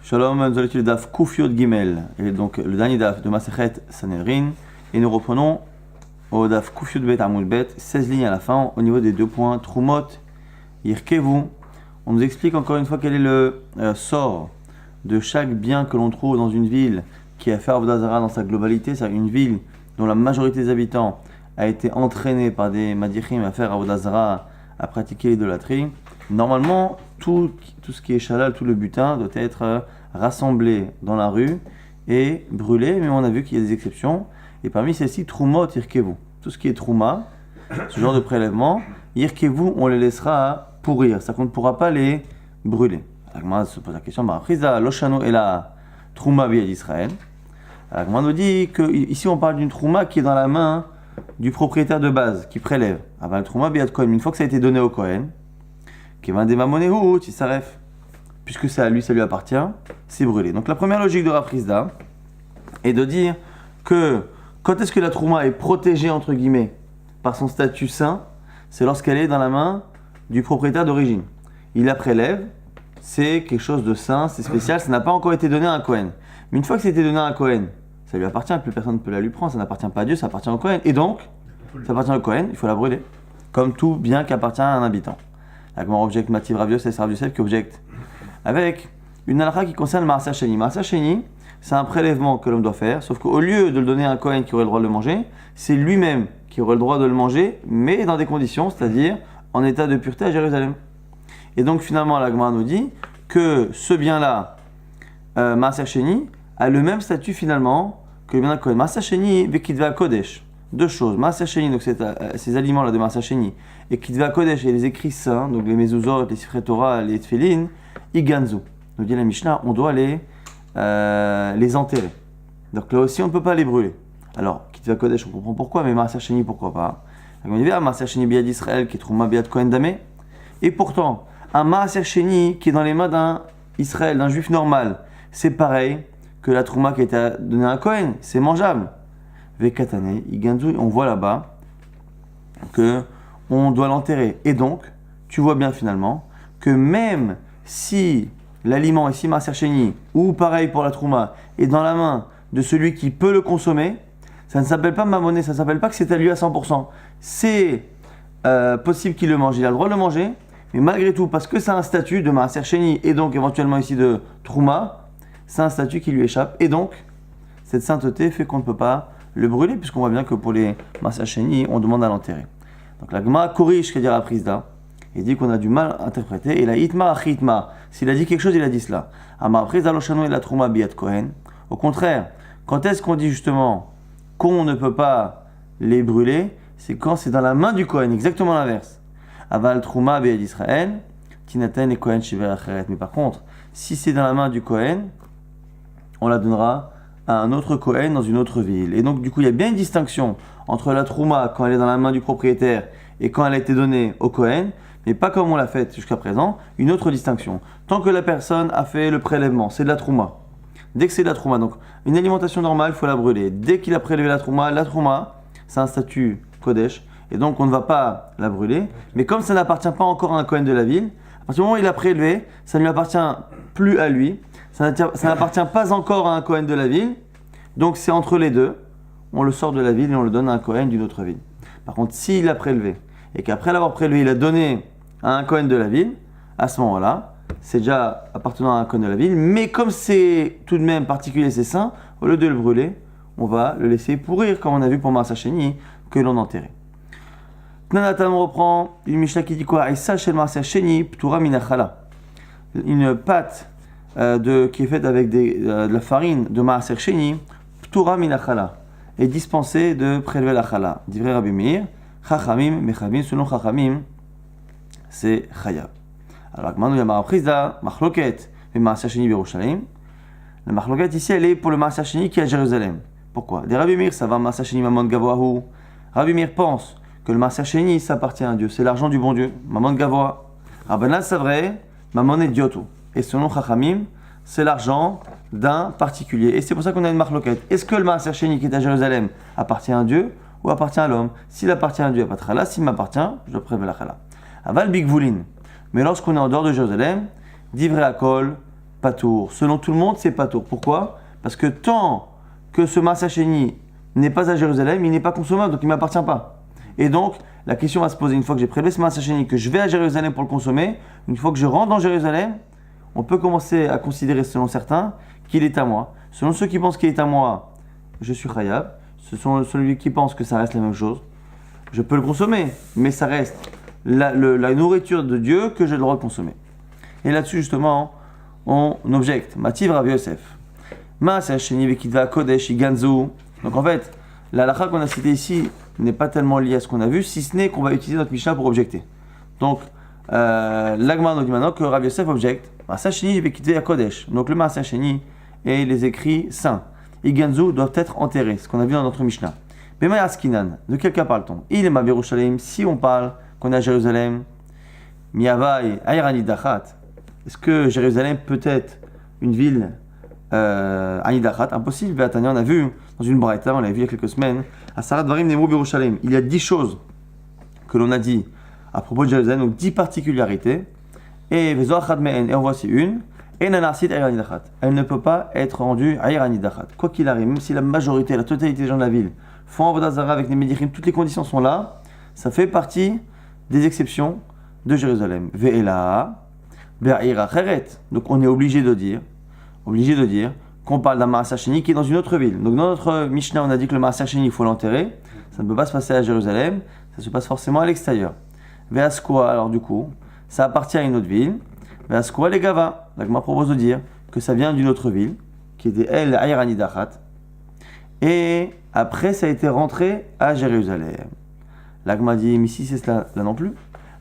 Shalom, nous allons étudier le daf Kufiot Gimel, et donc le dernier daf de Masechet Sanhedrin, et nous reprenons au daf Kufiot Bet Amud Bet, 16 lignes à la fin, au niveau des 2 points, Trumot, Yirkevu. On nous explique encore une fois quel est le sort de chaque bien que l'on trouve dans une ville qui a fait Avodah Zara dans sa globalité, c'est-à-dire une ville dont la majorité des habitants a été entraînée par des Madichim à faire Avodah Zara, à pratiquer l'idolâtrie. Normalement, tout ce qui est halal, tout le butin doit être rassemblé dans la rue et brûlé, mais on a vu qu'il y a des exceptions. Et parmi celles-ci, Trumot, Yirkevu. Tout ce qui est Trouma, ce genre de prélèvement, Yirkevu, on les laissera pourrir, c'est-à-dire qu'on ne pourra pas les brûler. Agma se pose la question, Friza, Loshano et la Trouma Biad Israël. Agma nous dit qu'ici on parle d'une Trouma qui est dans la main du propriétaire de base, qui prélève. Aval Trouma Biad Kohen, une fois que ça a été donné au Kohen, puisque c'est à lui, ça lui appartient, c'est brûlé. Donc la première logique de Rav Chizda est de dire que quand est-ce que la trouma est protégée entre guillemets par son statut saint, c'est lorsqu'elle est dans la main du propriétaire d'origine. Il la prélève, c'est quelque chose de saint, c'est spécial, ça n'a pas encore été donné à un Kohen. Mais une fois que c'est été donné à un Kohen, ça lui appartient, plus personne ne peut la lui prendre, ça n'appartient pas à Dieu, ça appartient au Kohen. Et donc, ça appartient au Kohen, il faut la brûler, comme tout bien qui appartient à un habitant. Agmar objecte Mativ Rav Yosef, c'est Rav Yosef qui objecte avec une halakha qui concerne le Maaser Sheni. Maaser Sheni, c'est un prélèvement que l'homme doit faire, sauf qu'au lieu de le donner à un Kohen qui aurait le droit de le manger, c'est lui-même qui aurait le droit de le manger, mais dans des conditions, c'est-à-dire en état de pureté à Jérusalem. Et donc finalement, l'Agmar nous dit que ce bien-là, Maaser Sheni, a le même statut finalement que le bien d'un Kohen. Maaser Sheni, Vekidva Kodesh. Deux choses. Maaser Sheni, donc ces aliments-là de Maaser Sheni, et Kitva Kodesh et les écrits saints, donc les Mezuzot, les Sifrei Torah, les Tfilin, Iganzu. Nous dit la Mishnah, on doit les enterrer. Donc là aussi, on ne peut pas les brûler. Alors, Kitva Kodesh, on comprend pourquoi, mais Maaser Sheni, pourquoi pas. On dit, Maaser Sheni Biad Israël, qui est Trouma Biad Kohen Damé. Et pourtant, un Maaser Sheni qui est dans les mains d'un Israël, d'un juif normal, c'est pareil que la Trouma qui a été donnée à un Kohen, c'est mangeable. Vekatane, Iganzu, on voit là-bas que on doit l'enterrer. Et donc, tu vois bien finalement que même si l'aliment, ici Maaser Sheni, ou pareil pour la Trouma, est dans la main de celui qui peut le consommer, ça ne s'appelle pas mamonné, ça ne s'appelle pas que c'est à lui à 100%. C'est possible qu'il le mange, il a le droit de le manger, mais malgré tout, parce que c'est un statut de Maaser Sheni, et donc éventuellement ici de Trouma, c'est un statut qui lui échappe. Et donc, cette sainteté fait qu'on ne peut pas le brûler, puisqu'on voit bien que pour les Maaser Sheni, on demande à l'enterrer. Donc la Gemara corrige ce qu'a dit Rav Chizda, il dit qu'on a du mal à interpréter, et la Hitma Achitma, s'il a dit quelque chose, il a dit cela. Amar Chizda Loshano et la Trouma Biad Kohen. Au contraire, quand est-ce qu'on dit justement qu'on ne peut pas les brûler, c'est quand c'est dans la main du Kohen, exactement l'inverse. Aval Trouma Biad Israël, Tinaten et Kohen Shiver Acheret. Mais par contre, si c'est dans la main du Kohen, on la donnera à un autre Kohen dans une autre ville. Et donc du coup il y a bien une distinction entre la Trouma quand elle est dans la main du propriétaire et quand elle a été donnée au Kohen, mais pas comme on l'a fait jusqu'à présent, une autre distinction. Tant que la personne a fait le prélèvement, c'est de la Trouma. Dès que c'est de la Trouma, donc une alimentation normale, il faut la brûler. Dès qu'il a prélevé la Trouma, c'est un statut Kodesh, et donc on ne va pas la brûler, mais comme ça n'appartient pas encore à un Kohen de la ville, à partir du moment où il a prélevé, ça ne lui appartient plus à lui, ça n'appartient pas encore à un Kohen de la ville, donc c'est entre les deux, on le sort de la ville et on le donne à un Kohen d'une autre ville. Par contre, s'il a prélevé, et qu'après l'avoir prélevé, il a donné à un Kohen de la ville, à ce moment-là, c'est déjà appartenant à un Kohen de la ville, mais comme c'est tout de même particulier, c'est saint, au lieu de le brûler, on va le laisser pourrir, comme on a vu pour Maaser Sheni, que l'on enterrait. Tnanatam reprend une Mishnah qui dit quoi? Aïssa shel Maaser Sheni, ptura minachala. Une pâte qui est faite avec de la farine de Maaser Sheni, ptura minachala, est dispensée de prélever la chala. Divrei Rabbi Meir, chachamim mechavim, selon chachamim, c'est chayab. Alors, maintenant, il y a Rav Chizda, machloket, et Maaser Sheni Yerushalayim. La machloket ici, elle est pour le Maaser Sheni qui est à Jérusalem. Pourquoi? Des Rabbi Meir, ça va Maaser Sheni Mamon Gavoahu. Rabbi Meir pense que le Maaser Sheni, ça appartient à Dieu, c'est l'argent du bon Dieu, Mamon Gavoa. Rabbanan, c'est vrai, Mamon Idioto. Et selon chachamim, c'est l'argent d'un particulier. Et c'est pour ça qu'on a une machloket. Est-ce que le Maaser Sheni qui est à Jérusalem appartient à Dieu ou appartient à l'homme? S'il appartient à Dieu, il n'y a pas de chala. S'il m'appartient, je dois prélever la chala. Aval Bigvoulin. Mais lorsqu'on est en dehors de Jérusalem, divrei akol, patour. Selon tout le monde, c'est patour. Pourquoi? Parce que tant que ce Maaser Sheni n'est pas à Jérusalem, il n'est pas consommable, donc il ne m'appartient pas. Et donc, la question va se poser une fois que j'ai prélevé ce Maaser Sheni, que je vais à Jérusalem pour le consommer, une fois que je rentre dans Jérusalem, on peut commencer à considérer, selon certains, qu'il est à moi. Selon ceux qui pensent qu'il est à moi, je suis Khayab. Ce sont celui qui pense que ça reste la même chose. Je peux le consommer, mais ça reste la nourriture de Dieu que j'ai le droit de consommer. Et là-dessus, justement, on objecte. Mativ Rav Yosef. Maaser Sheni vekitva kodesh iganzu. Donc en fait, la halakha qu'on a citée ici n'est pas tellement liée à ce qu'on a vu, si ce n'est qu'on va utiliser notre Mishnah pour objecter. Donc, l'Agma nous dit maintenant que Rav Yosef objecte. Maaser Sheni vekitva kodesh. Donc le Maaser Sheni et les écrits saints. Iganzu doivent être enterrés, ce qu'on a vu dans notre Mishnah. Bema Yaskinan, de quel cas parle-t-on? Il est ma Yerushalayim, si on parle qu'on est à Jérusalem, Miavai Ayranidachat. Est-ce que Jérusalem peut être une ville Anidachat? Impossible, Beatania, on a vu dans une braïta, on l'a vu il y a quelques semaines, à Sarat Varim Nemo Yerushalayim. Il y a 10 choses que l'on a dit à propos de Jérusalem, donc 10 particularités. Et on voici une. Elle ne peut pas être rendue Ayranidachat. Quoi qu'il arrive, même si la majorité, la totalité des gens de la ville font Avodah Zara avec les Médichim, toutes les conditions sont là, ça fait partie des exceptions de Jérusalem. Ve'ela, Be'ir Acheret. Donc on est obligé de dire qu'on parle d'un Maaser Sheni qui est dans une autre ville. Donc dans notre Mishnah, on a dit que le Maaser Sheni, il faut l'enterrer. Ça ne peut pas se passer à Jérusalem, ça se passe forcément à l'extérieur. Ve'askwa, alors du coup, ça appartient à une autre ville. Ve'askwa les Gava. L'Agma propose de dire que ça vient d'une autre ville, qui était El Ayranidachat. Et après, ça a été rentré à Jérusalem. L'Agma dit, mais si c'est cela, là non plus.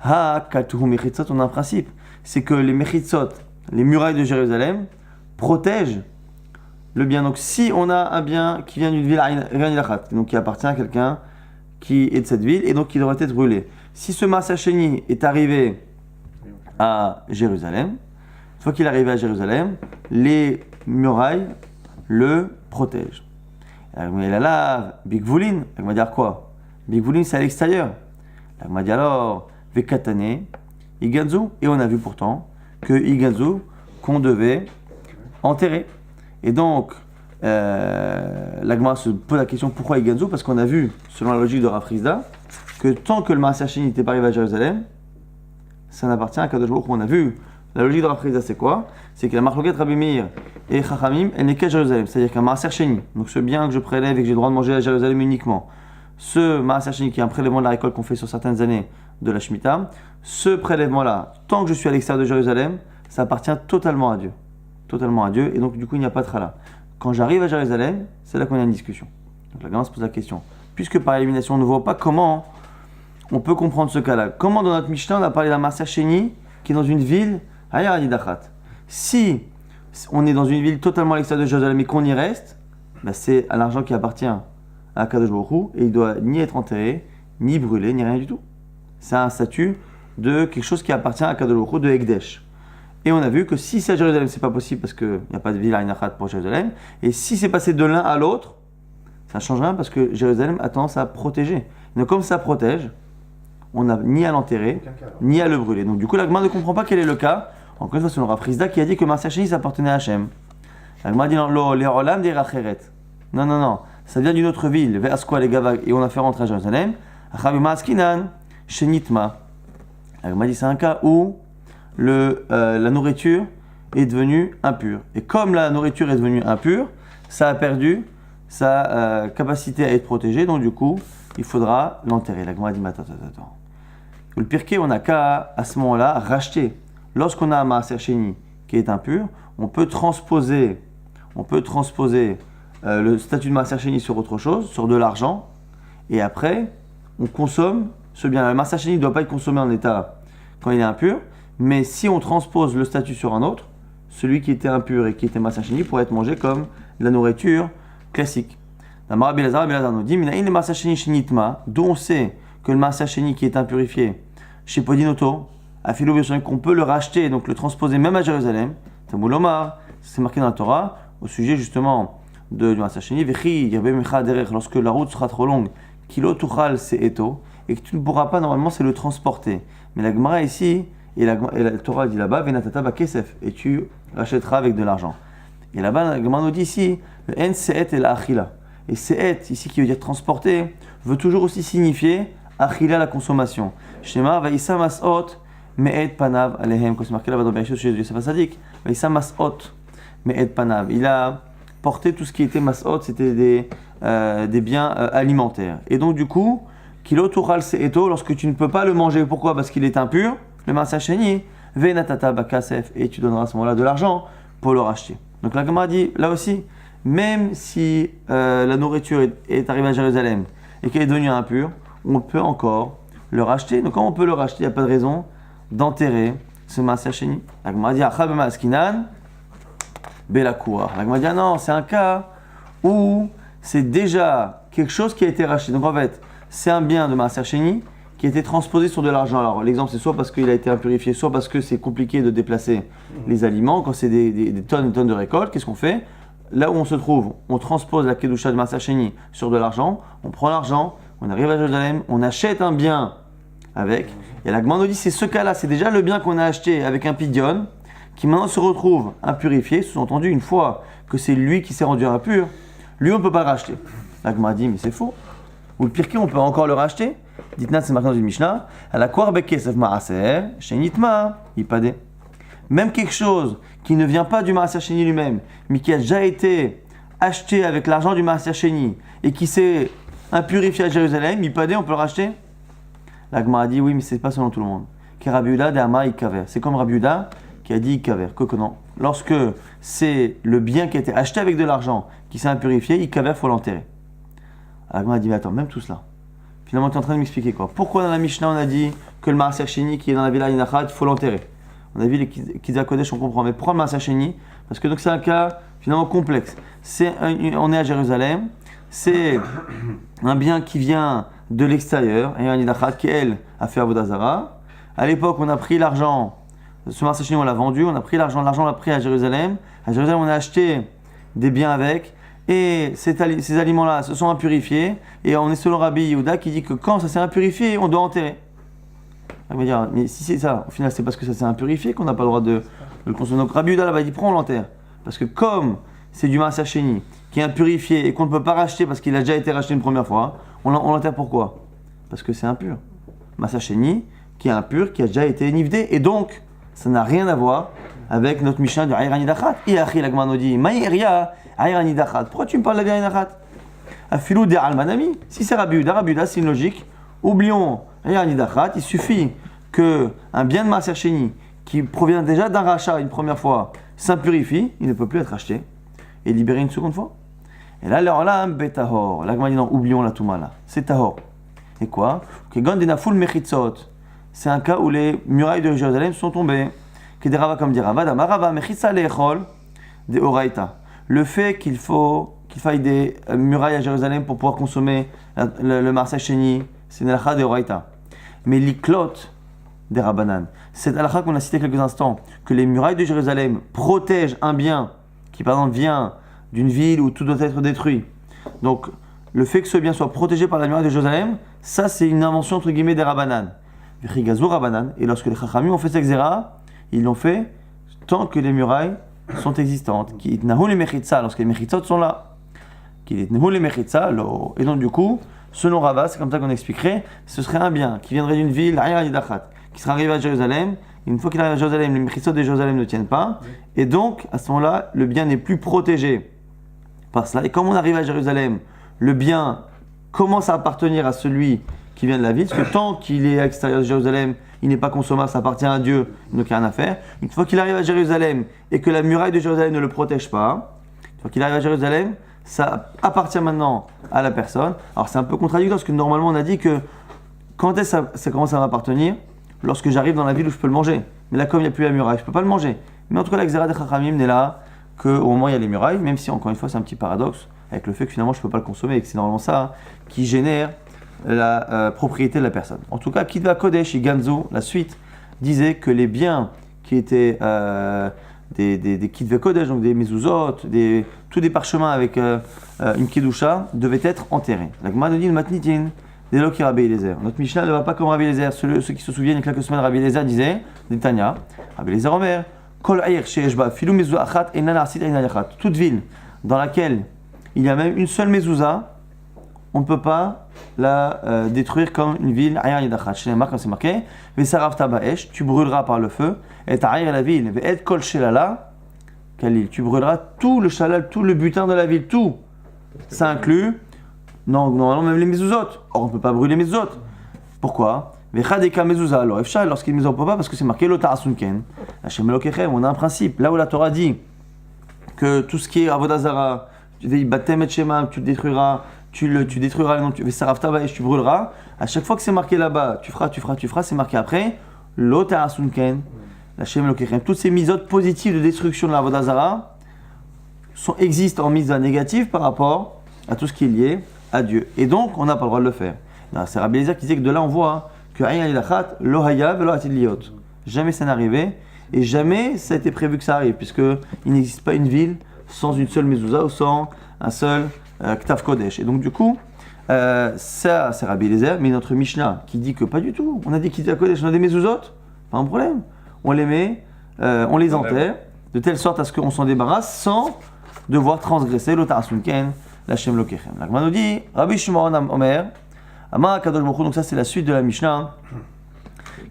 Ha, Katuhu Mechitzot, on a un principe. C'est que les Mechitzot, les murailles de Jérusalem, protègent le bien. Donc si on a un bien qui vient d'une ville Ayranidachat, donc qui appartient à quelqu'un qui est de cette ville, et donc qui devrait être brûlé. Si ce Maaser Sheni est arrivé à Jérusalem, une fois qu'il est arrivé à Jérusalem, les murailles le protègent. Il a là, Bigvoulin, il va dire quoi? Bigvoulin, c'est à l'extérieur. Il m'a dit alors, Vekatane, Iganzu, et on a vu pourtant que Iganzu, qu'on devait enterrer. Et donc, l'Agma se pose la question pourquoi Iganzu? Parce qu'on a vu, selon la logique de Rav Chisda, que tant que le Maaser Sheni n'était pas arrivé à Jérusalem, ça n'appartient à Kadosh Baruch Hu. On a vu la logique de Rav Chisda, c'est quoi? C'est que la marloquet Rabbi Meir et Chachamim, elle n'est qu'à Jérusalem. C'est-à-dire qu'un Maaser Sheni, donc ce bien que je prélève et que j'ai le droit de manger à Jérusalem uniquement, ce Maaser Sheni qui est un prélèvement de la récolte qu'on fait sur certaines années de la Shemitah, ce prélèvement-là, tant que je suis à l'extérieur de Jérusalem, ça appartient totalement à Dieu. Totalement à Dieu, et donc du coup il n'y a pas de trala. Quand j'arrive à Jérusalem, c'est là qu'on a une discussion. Donc la gamin se pose la question. Puisque par élimination, on ne voit pas comment on peut comprendre ce cas-là. Comment dans notre Mishnah, on a parlé d'un Maaser Sheni qui est dans une ville Ayranidachat. Si on est dans une ville totalement à l'extérieur de Jérusalem et qu'on y reste, ben c'est à l'argent qui appartient à Kadosh Baruch Hu, et il doit ni être enterré, ni brûlé, ni rien du tout. C'est un statut de quelque chose qui appartient à Kadosh Baruch Hu, de Ekdesh. Et on a vu que si c'est à Jérusalem, c'est pas possible parce qu'il n'y a pas de ville Ayranidachat pour Jérusalem. Et si c'est passé de l'un à l'autre, ça ne change rien parce que Jérusalem a tendance à protéger. Donc comme ça protège, on n'a ni à l'enterrer, ni à le brûler. Donc du coup, l'Agma ne comprend pas quel est le cas. Encore une fois, c'est le Rav Chisda qui a dit que Maaser Sheni s'appartenait à Hachem. L'Agma dit non, les Olam des Racheret. Non, ça vient d'une autre ville, Ve'askwa les Gavag, et on a fait rentrer à Jérusalem. Achabima Askinan, Shenitma. L'Agma dit c'est un cas où la nourriture est devenue impure. Et comme la nourriture est devenue impure, ça a perdu sa capacité à être protégée, donc du coup, il faudra l'enterrer. La Gemara dit, mais attends. Le Pirkei, on n'a qu'à, à ce moment-là, racheter. Lorsqu'on a un Maaser Sheni qui est impur, on peut transposer le statut de Maaser Sheni sur autre chose, sur de l'argent, et après, on consomme ce bien. Le Maaser Sheni ne doit pas être consommé en état quand il est impur, mais si on transpose le statut sur un autre, celui qui était impur et qui était Maaser Sheni pourrait être mangé comme de la nourriture classique. D'où on sait que le Maaser Sheni qui est impurifié chez Podinoto, à Philo qu'on peut le racheter, donc le transposer même à Jérusalem, c'est marqué dans la Torah, au sujet justement du Maaser Sheni, lorsque la route sera trop longue, kilo tuchal c'est eto, et que tu ne pourras pas, normalement c'est le transporter. Mais la Gemara ici et la Torah dit là-bas, Venatata bakesef, et tu rachèteras avec de l'argent. Et là-bas, la Gemara nous dit ici, le en se'et et la achila. Et se'et, ici qui veut dire transporter, veut toujours aussi signifier achila, la consommation. Shema, vaïssa mas'ot, me'et panav alehem, comme c'est marqué là-bas dans Bereshit chez Yosef HaTzadik, vaïssa mas'ot, me'et panav. Il a porté tout ce qui était mas'ot, c'était des biens alimentaires. Et donc du coup, kilo tuchal se'eto, lorsque tu ne peux pas le manger, pourquoi? Parce qu'il est impur, le maaser sheni, venatata bakasef, et tu donneras à ce moment-là de l'argent pour le racheter. Donc la Gemara dit, là aussi, même si la nourriture est arrivée à Jérusalem et qu'elle est devenue impure, on peut encore le racheter. Donc quand on peut le racheter, il n'y a pas de raison d'enterrer ce maaser sheni. La Gemara dit, achabema askinan, belakour. La Gemara dit, non, c'est un cas où c'est déjà quelque chose qui a été racheté. Donc en fait, c'est un bien de maaser sheni qui a été transposé sur de l'argent. Alors l'exemple, c'est soit parce qu'il a été impurifié, soit parce que c'est compliqué de déplacer les aliments. Quand c'est des tonnes et tonnes de récoltes, qu'est-ce qu'on fait? Là où on se trouve, on transpose la kedusha de maaser sheni sur de l'argent, on prend l'argent, on arrive à Jérusalem, on achète un bien avec, et la Gemara nous dit c'est ce cas-là, c'est déjà le bien qu'on a acheté avec un pidion, qui maintenant se retrouve impurifié, sous-entendu une fois que c'est lui qui s'est rendu impur, lui on ne peut pas le racheter. La Gemara dit mais c'est faux. Ou le pire on peut encore le racheter. Dites-nous, c'est marqué dans une Mishnah, à la koar bekesef maaser, shenitma, ipade. Même quelque chose qui ne vient pas du maaser sheni lui-même, mais qui a déjà été acheté avec l'argent du maaser sheni et qui s'est impurifié à Jérusalem, ipade, on peut le racheter? La Gemara dit oui, mais c'est pas selon tout le monde. Car Rabbi Yehuda de Ama ikaver. C'est comme Rabbi Yehuda qui a dit ikaver, que non. Lorsque c'est le bien qui a été acheté avec de l'argent qui s'est impurifié, ikaver, il faut l'enterrer. La Gemara dit mais attends, même tout cela. Finalement, tu es en train de m'expliquer quoi? Pourquoi dans la Mishnah on a dit que le maaser sheni qui est dans la villa Inachat, il faut l'enterrer? On a vu les Kidzah Kodesh, on comprend. Mais pourquoi le maaser sheni? Parce que donc c'est un cas finalement complexe. On est à Jérusalem, c'est un bien qui vient de l'extérieur, et un Inachat qui elle a fait Avodah Zara. À l'époque, on a pris l'argent, ce maaser sheni on l'a vendu, on a pris l'argent on l'a pris à Jérusalem. À Jérusalem, on a acheté des biens avec. Et ces aliments-là se sont impurifiés, et on est selon Rabbi Yehuda qui dit que quand ça s'est impurifié, on doit enterrer. On va dire, mais si c'est ça, au final c'est parce que ça s'est impurifié qu'on n'a pas le droit de le consommer. Donc Rabbi Yehuda là-bas dit, prends, on l'enterre. Parce que comme c'est du maaser sheni qui est impurifié et qu'on ne peut pas racheter parce qu'il a déjà été racheté une première fois, on l'enterre pourquoi? Parce que c'est impur. Maaser sheni qui est impur, qui a déjà été nivdé, et donc ça n'a rien à voir avec notre Mishnah du Ayran Idachat. Iachi la Gemara nous dit, Maïria, Ayran Idachat. Pourquoi tu me parles de la Ayran Idachat? Afilou de Almanami. Si c'est Rabbi Yehuda, c'est une logique. Oublions Ayran Idachat. Il suffit qu'un bien de maaser sheni qui provient déjà d'un rachat une première fois s'impurifie, il ne peut plus être acheté et libéré une seconde fois. Et là, alors là, betahor. La Gemara dit non, oublions la Touma là. C'est tahor. Et quoi? C'est un cas où les murailles de Jérusalem sont tombées. Comme dit Rava, Damarava, Mechitza Lechol, de Oraita. Le fait qu'il faille des murailles à Jérusalem pour pouvoir consommer le maaser sheni, c'est une halakha de Oraita. Mais l'iklot des Rabbanan, cette halakha qu'on a cité quelques instants, que les murailles de Jérusalem protègent un bien qui par exemple vient d'une ville où tout doit être détruit. Donc le fait que ce bien soit protégé par la muraille de Jérusalem, ça c'est une invention entre guillemets des Rabbanan. Et lorsque les Chachamim ont fait cette xéra, ils l'ont fait tant que les murailles sont existantes. Lorsque les mechitzot sont là. Et donc du coup, selon Rava, c'est comme ça qu'on expliquerait, ce serait un bien qui viendrait d'une ville, qui serait arrivé à Jérusalem. Une fois qu'il arrive à Jérusalem, les mechitzot de Jérusalem ne tiennent pas. Et donc, à ce moment-là, le bien n'est plus protégé par cela. Et comme on arrive à Jérusalem, le bien commence à appartenir à celui qui vient de la ville, parce que tant qu'il est à l'extérieur de Jérusalem, il n'est pas consommable, ça appartient à Dieu, donc il n'y a rien à faire. Une fois qu'il arrive à Jérusalem et que la muraille de Jérusalem ne le protège pas, une fois qu'il arrive à Jérusalem, ça appartient maintenant à la personne. Alors c'est un peu contradictoire parce que normalement on a dit que quand est-ce que ça commence à m'appartenir? Lorsque j'arrive dans la ville où je peux le manger. Mais là comme il n'y a plus la muraille, je ne peux pas le manger. Mais en tout cas la Xéra des Chachamim n'est là qu'au moment où il y a les murailles, même si encore une fois c'est un petit paradoxe avec le fait que finalement je ne peux pas le consommer et que c'est normalement ça qui génère la propriété de la personne. En tout cas, Kitva Kodesh et Ganzo, la suite, disait que les biens qui étaient des Kitva Kodesh, donc des mezuzot, tous des parchemins avec une kedusha, devaient être enterrés. La Gemara nous dit le matnitin, Des loki Rabbi Eliezer. Notre Mishnah ne va pas comme Rabbi Eliezer. Ceux qui se souviennent, il y a quelques semaines, Rabbi Eliezer disait, Netanya, Rabbi Eliezer Omer, Kol Ayer Sheeshba, Filou Mezouza Achat, Enan Arsit Enan Yachat. Toute ville dans laquelle il y a même une seule mezouza, on ne peut pas la détruire comme une ville. Ayer Yedachat. Chez les marques, comme c'est marqué, Vesarav Tabaesh, tu brûleras par le feu, et Ayer la ville, Ve'et Kol Shelala, Kalil, tu brûleras tout le shalal, tout le butin de la ville, tout. Ça inclut. Non, normalement même les mezuzot. Or, on ne peut pas brûler les mezuzot. Pourquoi? Vechadeka mezuzah, alors efshal, lorsqu'il mezuzah, on ne peut pas parce que c'est marqué lota asunken. Hashem elokechem, on a un principe. Là où la Torah dit que tout ce qui est avodah zara, batem et shema, tu détruiras, tu détruiras le nom, vesarav tabaesh, tu brûleras. À chaque fois que c'est marqué là-bas, tu feras, c'est marqué après lota asunken. Hashem elokechem. Toutes ces misotes positives de destruction de la avodah zara existent en mitzvah négative par rapport à tout ce qui est lié à Dieu. Et donc, on n'a pas le droit de le faire. C'est Rabbi Eliezer qui disait que de là, on voit que jamais ça n'est arrivé et jamais ça a été prévu que ça arrive, puisqu'il n'existe pas une ville sans une seule mezouza ou sans un seul Ktav Kodesh. Et donc, du coup, ça, c'est Rabbi Eliezer, mais notre Mishnah qui dit que pas du tout. On a dit Ktav Kodesh, on a des mezuzot, pas un problème. On les met, on les enterre, de telle sorte à ce qu'on s'en débarrasse sans devoir transgresser l'Otarasunken. La Shem Lokechem. La Gemara nous dit, Rabbi Shimon Omer, Amar Kadosh Baruch Hu, donc ça c'est la suite de la Mishnah,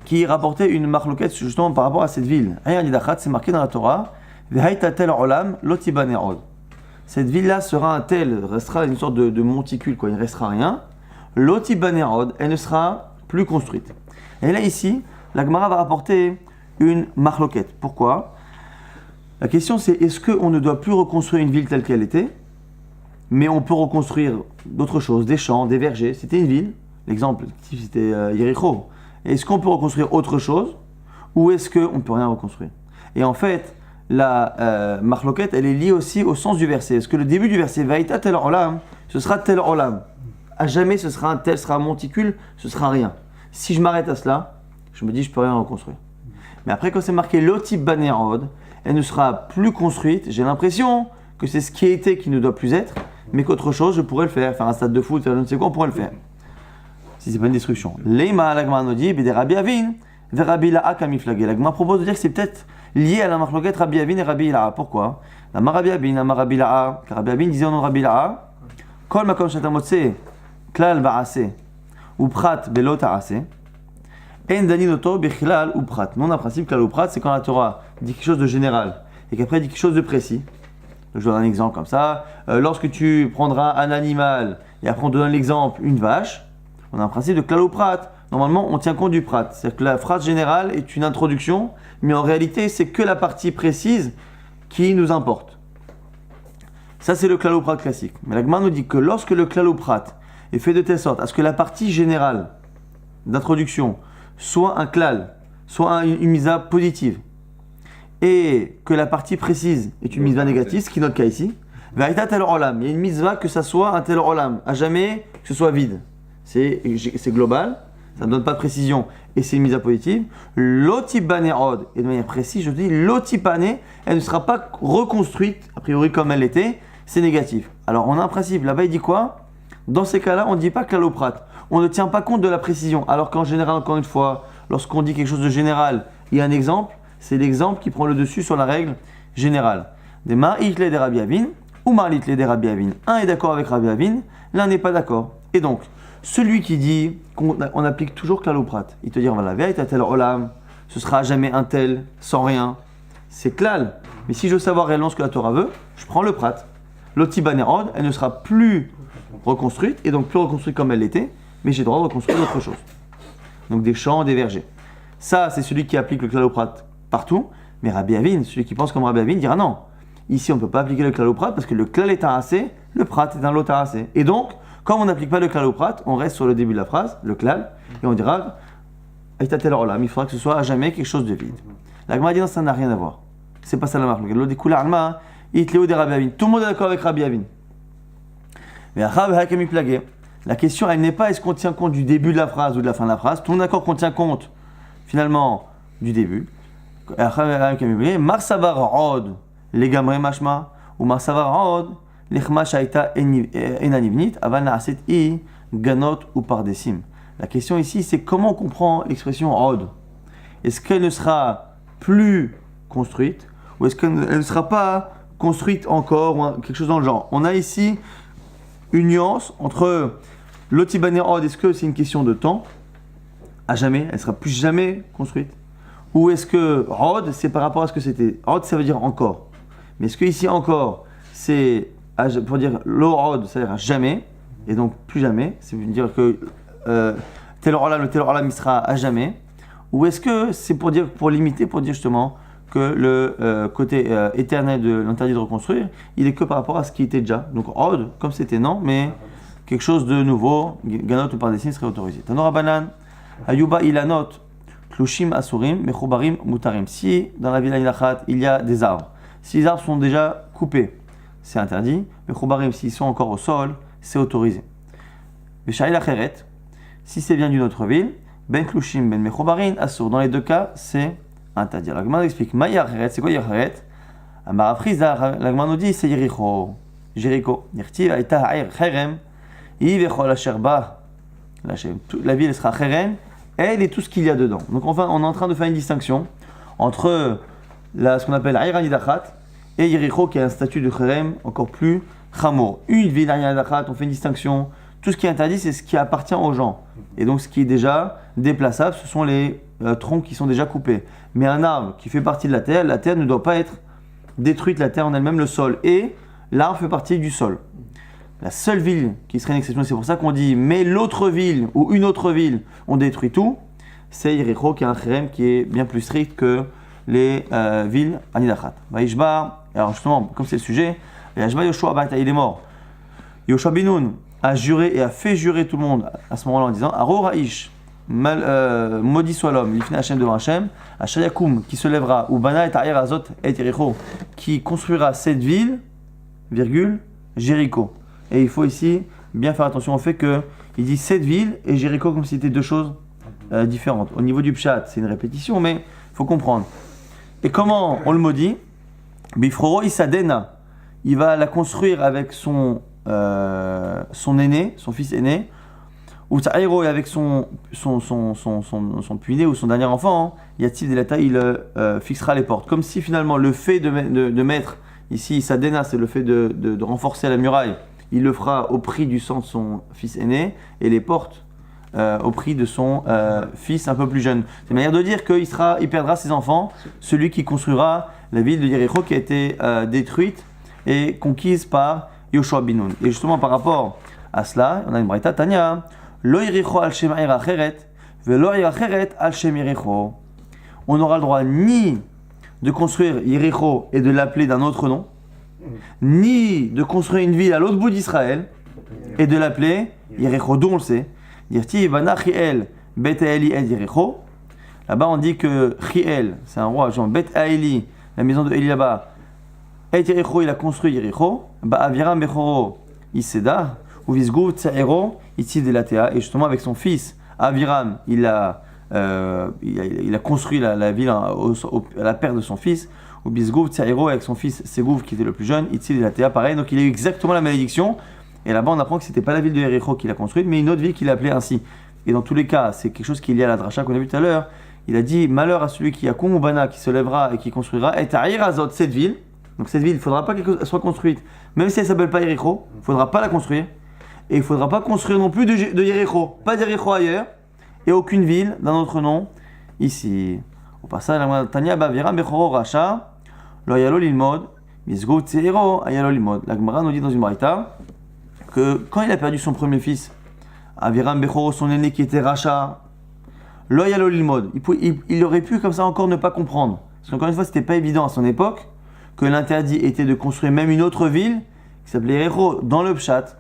qui rapportait une marloquette justement par rapport à cette ville. Ayan Yidachat, c'est marqué dans la Torah, Vehaita tel olam, lotibane od. Cette ville-là sera un tel, restera une sorte de monticule, quoi, il ne restera rien. Lotibane od, elle ne sera plus construite. Et là ici, la Gemara va rapporter une marloquette. Pourquoi? La question c'est, est-ce qu'on ne doit plus reconstruire une ville telle qu'elle était? Mais on peut reconstruire d'autres choses, des champs, des vergers. C'était une ville, l'exemple, c'était Yericho. Est-ce qu'on peut reconstruire autre chose ou est-ce qu'on ne peut rien reconstruire? Et en fait, la marloquette, elle est liée aussi au sens du verset. Est-ce que le début du verset, Vaïta tel olam, ce sera tel olam? À jamais, ce sera un tel, ce sera un monticule, ce sera rien. Si je m'arrête à cela, je me dis, je ne peux rien reconstruire. Mais après, quand c'est marqué Lotib Banerod, elle ne sera plus construite. J'ai l'impression que c'est ce qui était qui ne doit plus être, mais qu'autre chose, je pourrais le faire un stade de foot, faire je ne sais quoi, on pourrait le faire. Si c'est pas une destruction. Leima l'agma nous dit, bide Rabbi Avin, vers Rabbi La'a kamiflagé. L'agma propose de dire que c'est peut-être lié à la marloquette Rabbi Avin et Rabbi La'a. Pourquoi? La Rabbi Avin, la Rabbi La'a, car Rabbi Avin disait au nom de Rabbi La'a, Kol makom shatamotse, klal ba'ase, ou prat belo ta'ase, en daninoto bichlal ou prat. Non, un principe klal ou prat, c'est quand la Torah dit quelque chose de général et qu'après elle dit quelque chose de précis. Je donne un exemple comme ça. Lorsque tu prendras un animal et après on donne l'exemple, une vache, on a un principe de klal prat. Normalement, on tient compte du prat. C'est-à-dire que la phrase générale est une introduction, mais en réalité, c'est que la partie précise qui nous importe. Ça, c'est le klal prat classique. Mais la Gemara nous dit que lorsque le klal prat est fait de telle sorte à ce que la partie générale d'introduction soit un klal, soit une misa positive, et que la partie précise est une mitzvah négative, ce qui est notre cas ici. Vérita tel olam, il y a une mitzvah que ça soit un tel olam, à jamais que ce soit vide. C'est global, ça ne donne pas de précision, et c'est une mitzvah positive. L'otibane od, et de manière précise, je dis l'otibane, elle ne sera pas reconstruite, a priori comme elle était, c'est négatif. Alors on a un principe, là-bas il dit quoi? Dans ces cas-là, on ne dit pas klaloprat, on ne tient pas compte de la précision, alors qu'en général, encore une fois, lorsqu'on dit quelque chose de général, il y a un exemple, c'est l'exemple qui prend le dessus sur la règle générale. Des ma'itle des Rabbi Avin ou ma'itle des Rabbi Avin. Un est d'accord avec Rabbi Avin, l'un n'est pas d'accord. Et donc, celui qui dit qu'on applique toujours klaloprat, il te dit on va la vérité à tel olam, ce sera jamais un tel sans rien. C'est klal. Mais si je veux savoir réellement ce que la Torah veut, je prends le prat. L'otibanerod, elle ne sera plus reconstruite et donc plus reconstruite comme elle l'était, mais j'ai le droit de reconstruire autre chose. Donc des champs, des vergers. Ça, c'est celui qui applique le klaloprat partout, mais Rabbi Avin, celui qui pense comme Rabbi Avin, dira non. Ici, on ne peut pas appliquer le klal au prat parce que le klal est tarasé, le prat est un lot tarasé. Et donc, comme on n'applique pas le klal au prat, on reste sur le début de la phrase, le klal, et on dira Aïtatel olam, il faudra que ce soit à jamais quelque chose de vide. La Gemara dit non, ça n'a rien à voir. C'est pas ça la marque. Le découle alma, itléo de Rabbi Avin. Tout le monde est d'accord avec Rabbi Avin. Mais la question, elle n'est pas est-ce qu'on tient compte du début de la phrase ou de la fin de la phrase. Tout le monde est d'accord qu'on tient compte, finalement, du début. Marsavar od legamre mashma ou marsavar od lechma shaita enanivnit aval naaset i ganot ou pardesim. La question ici, c'est comment on comprend l'expression od. Est-ce qu'elle ne sera plus construite ou est-ce qu'elle ne sera pas construite encore ou quelque chose dans le genre? On a ici une nuance entre l'otibané od, est-ce que c'est une question de temps, à jamais, elle ne sera plus jamais construite, ou est-ce que od, c'est par rapport à ce que c'était. Od, ça veut dire encore. Mais est-ce que ici encore, c'est pour dire lo od, c'est-à-dire à jamais, et donc plus jamais, c'est veut dire que tel olam il sera à jamais, ou est-ce que c'est pour dire, pour limiter, pour dire justement que le côté éternel de l'interdit de reconstruire, il est que par rapport à ce qui était déjà. Donc od, comme c'était non, mais quelque chose de nouveau, ganot ou pardesim serait autorisé. Tanora banan, ayuba ilanot, tlushim asurim, mechubarim mutarim. Si dans la ville Aïlachat, il y a des arbres, si les arbres sont déjà coupés, c'est interdit. Mechubarim, s'ils sont encore au sol, c'est autorisé. Veshaïl acheret, si c'est bien d'une autre ville, ben tlushim, ben mechubarin, asur. Dans les deux cas, c'est interdit. La Gemara explique, ma yacheret, c'est quoi yacheret? Amar Friza, la Gemara nous dit, c'est Yericho. Jéricho. Yirti, aïta ha'ir, cherem, yivechol asher ba. La ville sera cherem, elle et tout ce qu'il y a dedans. Donc enfin, on est en train de faire une distinction entre ce qu'on appelle Aïr Anidachat et Yericho qui a un statut de cherem encore plus chamour. Une ville Anidachat, on fait une distinction. Tout ce qui est interdit, c'est ce qui appartient aux gens. Et donc ce qui est déjà déplaçable, ce sont les troncs qui sont déjà coupés. Mais un arbre qui fait partie de la terre ne doit pas être détruite, la terre en elle-même, le sol. Et l'arbre fait partie du sol. La seule ville qui serait une exception, c'est pour ça qu'on dit mais l'autre ville ou une autre ville, on détruit tout, c'est Yericho qui a un cherem qui est bien plus strict que les villes Anidachat. Vaishba, alors justement, comme c'est le sujet, Vaishba Yoshua Bata, il est mort. Yoshua Binoun a juré et a fait jurer tout le monde à ce moment-là en disant Aro Ra'ish, maudit soit l'homme, Lifne Hashem devant Hashem, Ashayakum qui se lèvera, ou Bana et Ta'ir Azot et Yericho qui construira cette ville, virgule, Jéricho. Et il faut ici bien faire attention au fait qu'il dit cette ville et Jéricho comme si c'était deux choses différentes. Au niveau du pshat, c'est une répétition, mais il faut comprendre. Et comment on le maudit? Bifroro Isadena, il va la construire avec son aîné, son fils aîné, ou Ta'iro et avec son puiné ou son dernier enfant, Yativ Delata, il fixera les portes. Comme si finalement le fait de mettre ici Isadena, c'est le fait de renforcer la muraille. Il le fera au prix du sang de son fils aîné et les portes au prix de son fils un peu plus jeune. C'est une manière de dire qu'il perdra ses enfants, celui qui construira la ville de Yericho qui a été détruite et conquise par Yoshua Binoun. Et justement par rapport à cela, on a une braïta Tanya, Lo Yericho al Shem Aïr Acheret, Velo Aïr Acheret al Shem Yericho. On n'aura le droit ni de construire Yericho et de l'appeler d'un autre nom, ni de construire une ville à l'autre bout d'Israël et de l'appeler Yericho, d'où on le sait. Dirti Ivana Chiel Bet Aeli et Yericho. Là-bas on dit que Chiel, c'est un roi, genre Bet Aeli, la maison de Eli là-bas, et Yericho, il a construit Yericho. Ba Aviram Bechoro Iseda, ou Visgou Tsaero, Itiv Delatea. Et justement avec son fils Aviram, il a construit la ville à la perte de son fils. Ou Bisgouv Tsaïro avec son fils Ségouv qui était le plus jeune, Itzil Delatea, pareil. Donc il a eu exactement la malédiction. Et là-bas on apprend que c'était pas la ville de Yericho qu'il a construite, mais une autre ville qu'il a appelée ainsi. Et dans tous les cas, c'est quelque chose qui est lié à la dracha qu'on a vu tout à l'heure. Il a dit malheur à celui qui a Koumubana qui se lèvera et qui construira, et Ta'ir Azot, cette ville. Donc cette ville, il ne faudra pas qu'elle soit construite, même si elle ne s'appelle pas Yericho, il ne faudra pas la construire. Et il ne faudra pas construire non plus de Yericho, pas d'Yericho ailleurs, et aucune ville d'un autre nom ici. Au passage, la Tanya Bavira Bechoro Racha. Lo ayalo lilmod, misgou tseiro ayalo lilmod. La Gemara nous dit dans une braïta que quand il a perdu son premier fils, Aviram Bechoro, son aîné qui était Racha, lo ayalo lilmod, il aurait pu comme ça encore ne pas comprendre. Parce qu'encore une fois, c'était pas évident à son époque que l'interdit était de construire même une autre ville qui s'appelait Yericho dans le Pshat.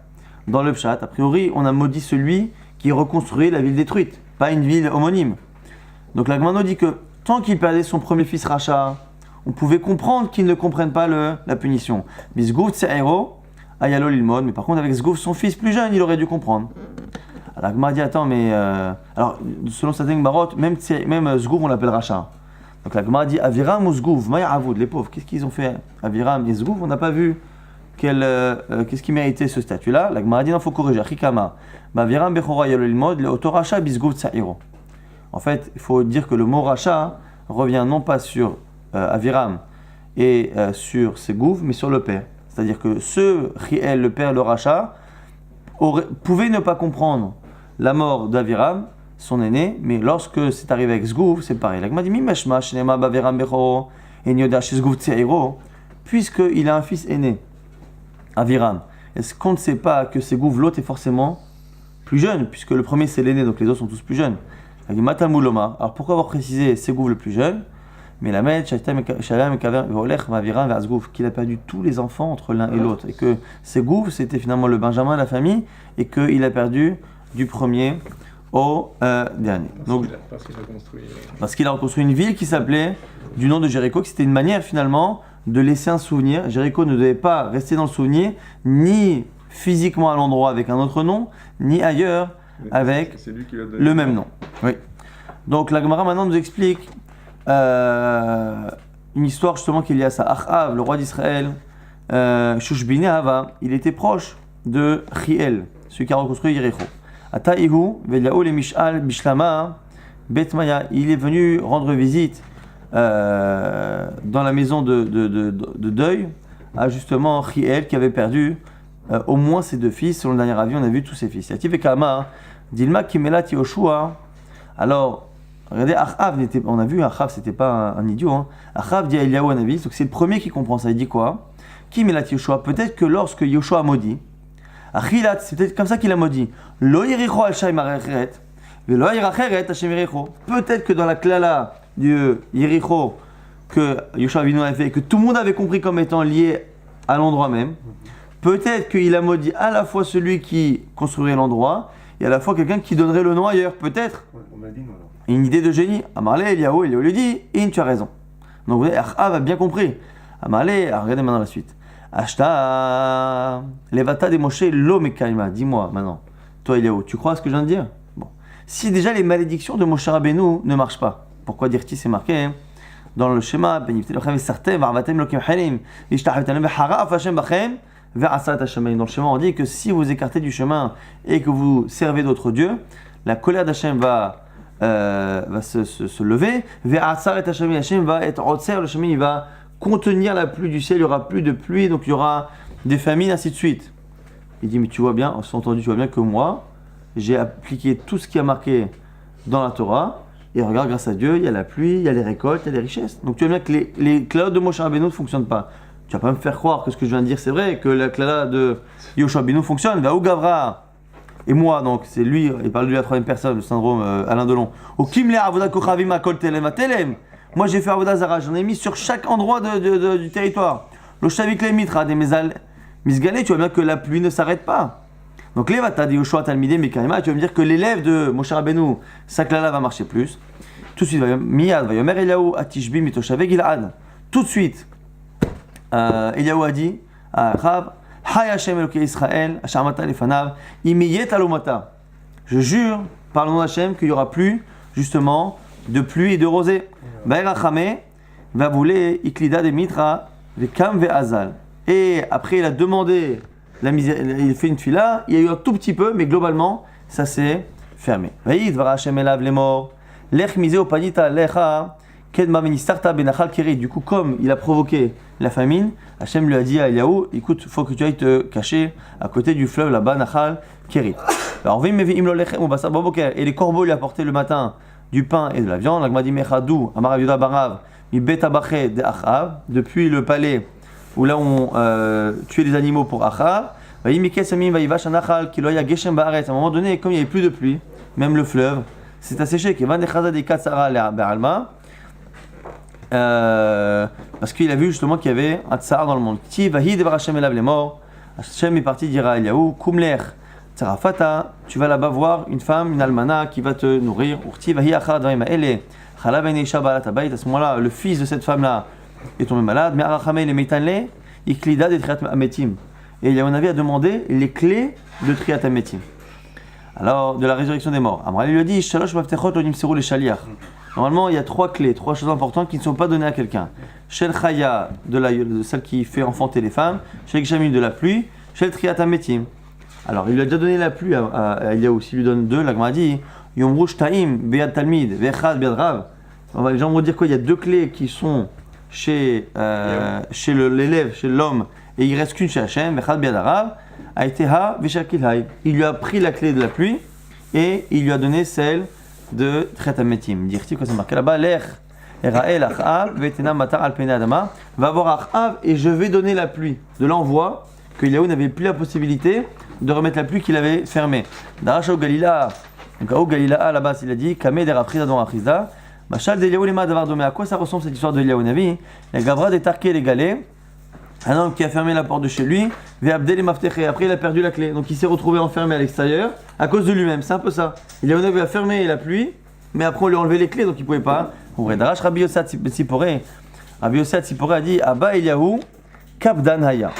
Dans le Pshat, a priori, on a maudit celui qui reconstruit la ville détruite, pas une ville homonyme. Donc la Gemara nous dit que tant qu'il perdait son premier fils Racha, on pouvait comprendre qu'ils ne comprennent pas la punition. Bisgouf Tsaïro, Ayalo Lilmod, mais par contre avec Zgouf, son fils plus jeune, il aurait dû comprendre. Alors Agmar dit attends, mais alors selon certaines Barot, même Zgouf on l'appelle Racha. Donc Agmar dit Aviram ou Zgouf, Maya Avoud, les pauvres, qu'est-ce qu'ils ont fait Aviram et Zgouf, on n'a pas vu qu'est-ce qui méritait ce statut-là? La Gemara dit non, il faut corriger. Achikama, Baviram Bechora Yololmod, le Otoracha Bisgouv Tsairo. En fait, il faut dire que le mot racha revient non pas sur Aviram et sur ses gouves, mais sur le père. C'est-à-dire que ce Riel, le père, le racha, pouvait ne pas comprendre la mort d'Aviram, son aîné, mais lorsque c'est arrivé avec Zgouv, c'est pareil. La Gemara dit Mimeshma Shnema Baviram Bechoro et Nyoda Shizgouv Tsairo, puisqu'il a un fils aîné, Aviram. Est-ce qu'on ne sait pas que ses gouves, l'autre est forcément plus jeune, puisque le premier c'est l'aîné, donc les autres sont tous plus jeunes. Alors pourquoi avoir précisé Ségouv le plus jeune? Mais la Med, qu'il a perdu tous les enfants entre l'un et l'autre. Et que Ségouv c'était finalement le Benjamin de la famille et qu'il a perdu du premier au dernier. Parce qu'il a reconstruit une ville qui s'appelait du nom de Jéricho, que c'était une manière finalement de laisser un souvenir. Jéricho ne devait pas rester dans le souvenir, ni physiquement à l'endroit avec un autre nom, ni ailleurs avec le même nom. Oui. Donc la Gemara maintenant nous explique une histoire justement qu'il y a ça. Achav, le roi d'Israël, Shushbine Hava, il était proche de Riel, celui qui a reconstruit Yericho. Ata'ihu, Veliaou le Mishal, Bishlama, Betmaya, il est venu rendre visite dans la maison de deuil à justement Riel qui avait perdu au moins ses deux fils. Selon le dernier avis, on a vu tous ses fils. Yativ et Kama, Dilma Kimelat Yoshua. Alors, regardez, Achav, on a vu, Achav, c'était pas un idiot. Hein. Achav dit à Eliyahu Hanavi, donc c'est le premier qui comprend ça. Il dit quoi? Kimelat Yoshua. Peut-être que lorsque Yoshua a maudit, Achilat, c'est peut-être comme ça qu'il a maudit. Lo Yericho al Shaim Arecheret, Velo Yeracheret Hashem Yericho. Peut-être que dans la klala du Yericho que Yoshua Avinu avait fait, que tout le monde avait compris comme étant lié à l'endroit même. Peut-être qu'il a maudit à la fois celui qui construirait l'endroit et à la fois quelqu'un qui donnerait le nom ailleurs. Peut-être. On a dit non alors. Une idée de génie. Amarle, Eliyahu lui dit, tu as raison. Donc vous voyez, Achav a bien compris. Amarle, regardez maintenant la suite. Ashta, levata de Moshe lo mekaima. Dis-moi maintenant, toi Eliyahu, tu crois à ce que je viens de dire? Bon. Si déjà les malédictions de Moshe Rabbeinu ne marchent pas, pourquoi dire-t-il? C'est marqué dans le schéma, dans le schéma, on dit que si vous écartez du chemin et que vous servez d'autres dieux, la colère d'Hachem va se lever. Hachem va être otser, le chemin il va contenir la pluie du ciel, il n'y aura plus de pluie, donc il y aura des famines, ainsi de suite. Il dit, mais tu vois bien, entendu, tu vois bien que moi, j'ai appliqué tout ce qui a marqué dans la Torah, et regarde, grâce à Dieu, il y a la pluie, il y a les récoltes, il y a les richesses. Donc tu vois bien que les cloud de Moshe Rabbeinu ne fonctionnent pas. Tu vas pas me faire croire que ce que je viens de dire c'est vrai, que la klala de Yoshua Bino fonctionne. Va où Gavra? Et moi, donc, c'est lui, il parle de lui à la troisième personne, le syndrome Alain Delon. Au Kimle Avoda Kochavim Akol Telem Atelem. Moi j'ai fait Avoda Zara, j'en ai mis sur chaque endroit du territoire. Le Shavik Lemitra, des Misgalé, tu vois bien que la pluie ne s'arrête pas. Donc les Vata de Yoshua Talmideh Mekarima, tu vas me dire que l'élève de Moshe Rabbeinu, sa klala va marcher plus. Tout de suite, Miyad, va Yomer Eliyahu Atishbi Mitoshaveh Gilad. Tout de suite. Eliyahu a dit à Achav, Hay Hashem Elokei Israël, Ashamata Lefanav, Imiyet Alomata. Je jure, par le nom d'Hachem, qu'il n'y aura plus, justement, de pluie et de rosée. Baerachame, va vouler Iklida de Mitra, Vekam ve Azal. Et après, il a demandé, il fait une fila, il y a eu un tout petit peu, mais globalement, ça s'est fermé. Vaïd, Vara Hashem Elav les morts, Lech Miseo Panita Lecha, Du coup, comme il a provoqué la famine, Hachem lui a dit à Eliyahu, écoute, il faut que tu ailles te cacher à côté du fleuve là-bas, Nachal Kerit. Alors, et les corbeaux lui apportaient le matin du pain et de la viande. Depuis le palais où là on tuait les animaux pour Achav. À un moment donné, comme il n'y avait plus de pluie, même le fleuve s'est asséché. Parce qu'il a vu justement qu'il y avait un tsar dans le monde. Hachem est parti dire à Eliyahu, Kumler tsarafata, tu vas là-bas voir une femme, une almana qui va te nourrir. À ce moment-là, le fils de cette femme-là est tombé malade. Et Eliyahu Hanavi a demandé les clés de Triat Hametim. Alors, de la résurrection des morts. Amral lui a dit, Normalement, il y a trois clés, trois choses importantes qui ne sont pas données à quelqu'un. Shel Chaya, de celle qui fait enfanter les femmes, Shel Gshamim, de la pluie, Shel Triat HaMetim. Alors, il lui a déjà donné la pluie à Eliaou. S'il lui donne deux, la Gemara dit Yomru Shtaim, Be'ad Talmid, Ve'echad Be'ad Rav. Les gens vont dire qu'il y a deux clés qui sont chez l'élève, chez l'homme, et il reste qu'une chez Hachem, Ve'echad Be'ad Rav, Aïteha Ve'shakilhai. Il lui a pris la clé de la pluie et il lui a donné celle de Triat HaMetim. Dire-t-il que c'est marqué là-bas L'Ech, Erael, Achav, Ve'etena Matar al Pene Adama. Va voir Achav et je vais donner la pluie. De là, on voit que Eliaou n'avait plus la possibilité de remettre la pluie qu'il avait fermée. D'Aracha au Galila, donc au Galila, là-bas, il a dit Kameh der Raprizda don Raprizda. Machal d'Eliaou lema davar domé. À quoi ça ressemble cette histoire de Eliaou Navi? La Gavra des Tarké les Galets, un homme qui a fermé la porte de chez lui, Ve'abdel et Mafteché. Après, il a perdu la clé. Donc, il s'est retrouvé enfermé à l'extérieur à cause de lui-même. C'est un peu ça. Eliaou Navi a fermé la pluie, mais après, on lui a enlevé les clés, donc il ne pouvait pas ouvrir. D'Arach Rabbi Yossat Tzipporé. Rabbi Yossat Tzipporé a dit Abba Eliaou, Kapdan Haya.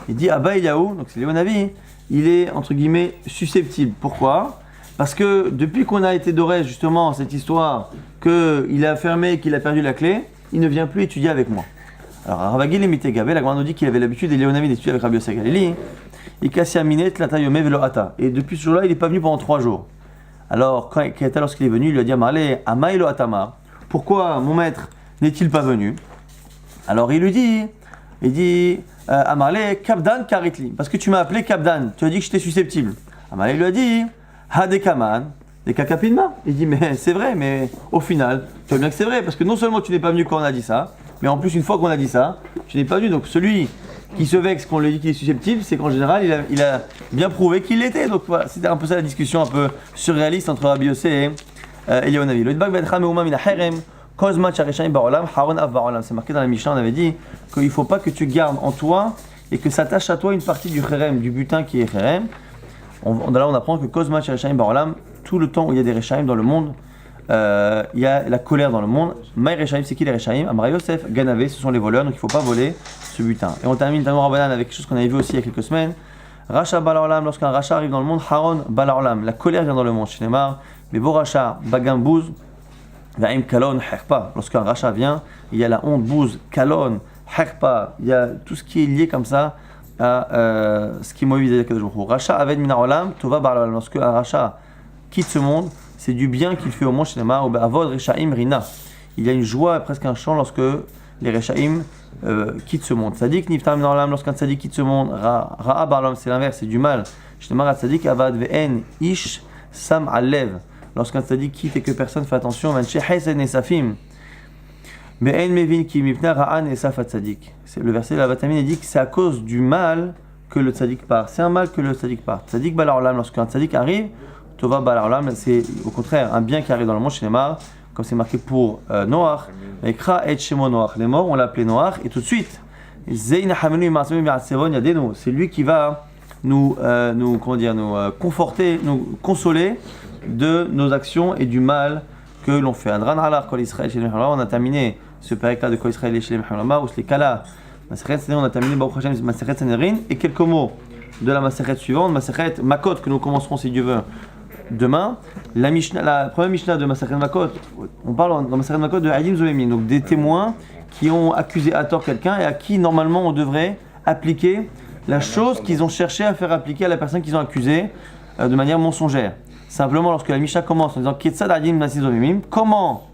Il dit Abba Eliaou, donc c'est Eliaou Navi, il est entre guillemets susceptible. Pourquoi? Parce que depuis qu'on a été doré justement cette histoire qu'il a fermé, qu'il a perdu la clé, il ne vient plus étudier avec moi. Alors Ravagil et Mitegavé, la Gemara nous dit qu'il avait l'habitude d'Eliaou Navi d'étudier avec Rabbi Yosef Galili. Et depuis ce jour-là, il n'est pas venu pendant 3 jours. Alors lorsqu'il est venu, il lui a dit Amarle, Amaïlo Atama, pourquoi mon maître n'est-il pas venu? Alors il dit Amarle, Kabdan Karitli, parce que tu m'as appelé Kabdan, tu as dit que j'étais susceptible. Amarle lui a dit Hadekaman, des kakapinma. Il dit mais c'est vrai, mais au final, tu vois bien que c'est vrai, parce que non seulement tu n'es pas venu quand on a dit ça, mais en plus une fois qu'on a dit ça, tu n'es pas venu. Donc celui qui se vexe qu'on lui dit qu'il est susceptible, c'est qu'en général il a bien prouvé qu'il l'était. Donc voilà, c'était un peu ça la discussion un peu surréaliste entre Rabbi Yossé et Eliaou Navi. C'est marqué dans la Mishnah, on avait dit qu'il ne faut pas que tu gardes en toi et que s'attache à toi une partie du kherem, du butin qui est kherem. Là on apprend que Kozma Charishaim Barolam, tout le temps où il y a des Rechaim dans le monde, il y a la colère dans le monde. Maï Rechaim, c'est qui les Rechaim? Amar Yosef, Ganavé, ce sont les voleurs, donc il ne faut pas voler ce butin. Et on termine Tamor Rabbanan avec quelque chose qu'on avait vu aussi il y a quelques semaines. Racha Balaolam, lorsqu'un Racha arrive dans le monde, Haron Balaolam, la colère vient dans le monde. Shnemar, Bebo Racha, Bagambouz, Vaim Kalon, Herpa. Lorsqu'un Racha vient, il y a la honte, bouse, Kalon, Herpa, il y a tout ce qui est lié comme ça à ce qui est mauvais vis-à-vis de Kadosh. Racha Aved Minarolam, Tova Balaolam. Lorsque un Racha quitte ce monde, c'est du bien qu'il fait au monde Shnemar, ou Avod Rechaim Rina. Il y a une joie, presque un chant lorsque les Rechaim quittent ce monde. Tzadik Niftam Minarolam, lorsqu'un Tzadik quitte ce monde, Ra'a Balaolam, c'est l'inverse, c'est du mal. Shnemar Tzadik Avad Ve'en Ish Sam Alev. Lorsqu'un tzaddik quitte et que personne ne fait attention, le verset de la Vatamine dit que c'est à cause du mal que le tzaddik part. C'est un mal que le tzaddik part. Tzaddik balarlam, lorsqu'un tzaddik arrive, tova balarlam, c'est au contraire un bien qui arrive dans le monde chez les Neymar, comme c'est marqué pour Noach. Les morts, on l'a appelé Noach, et tout de suite, c'est lui qui va nous conforter, nous consoler de nos actions et du mal que l'on fait. On a terminé ce périple de Kol Israël et Shelem Hamlama, ou les Kala, on a terminé Baruch Hashem, Masechet Sanhedrin, et quelques mots de la Masechet suivante, Masechet Makot, que nous commencerons si Dieu veut demain. La première Mishnah de Masechet Makot, on parle dans Masechet Makot de Adim Zomemim, donc des témoins qui ont accusé à tort quelqu'un et à qui normalement on devrait appliquer la chose qu'ils ont cherché à faire appliquer à la personne qu'ils ont accusée de manière mensongère. Simplement, lorsque la Mishnah commence en disant Ketsad Adim Nasi Zomemim, comment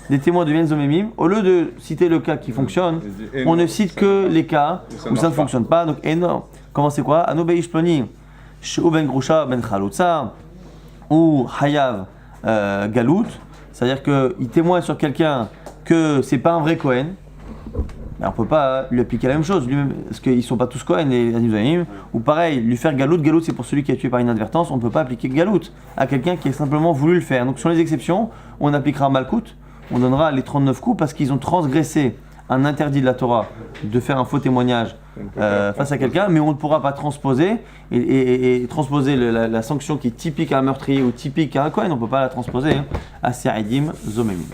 des témoins deviennent Zomemim, au lieu de citer le cas qui fonctionne, on ne cite que les cas où ça ne fonctionne pas. Donc, énorme. Comment c'est quoi? Anobeish Ploni, Sheu Ben Grusha Ben Chalutza, ou Hayav Galout, c'est-à-dire qu'il témoigne sur quelqu'un que c'est pas un vrai Kohen. Mais on ne peut pas lui appliquer la même chose, parce qu'ils ne sont pas tous Kohen, les Adim. Ou pareil, lui faire Galout. Galout, c'est pour celui qui a tué par inadvertance. On ne peut pas appliquer Galout à quelqu'un qui a simplement voulu le faire. Donc, sur les exceptions, on appliquera Malkout. On donnera les 39 coups parce qu'ils ont transgressé un interdit de la Torah de faire un faux témoignage face à quelqu'un, mais on ne pourra pas transposer et transposer la sanction qui est typique à un meurtrier ou typique à un Kohen. On ne peut pas la transposer à Sa'adim Zomemim.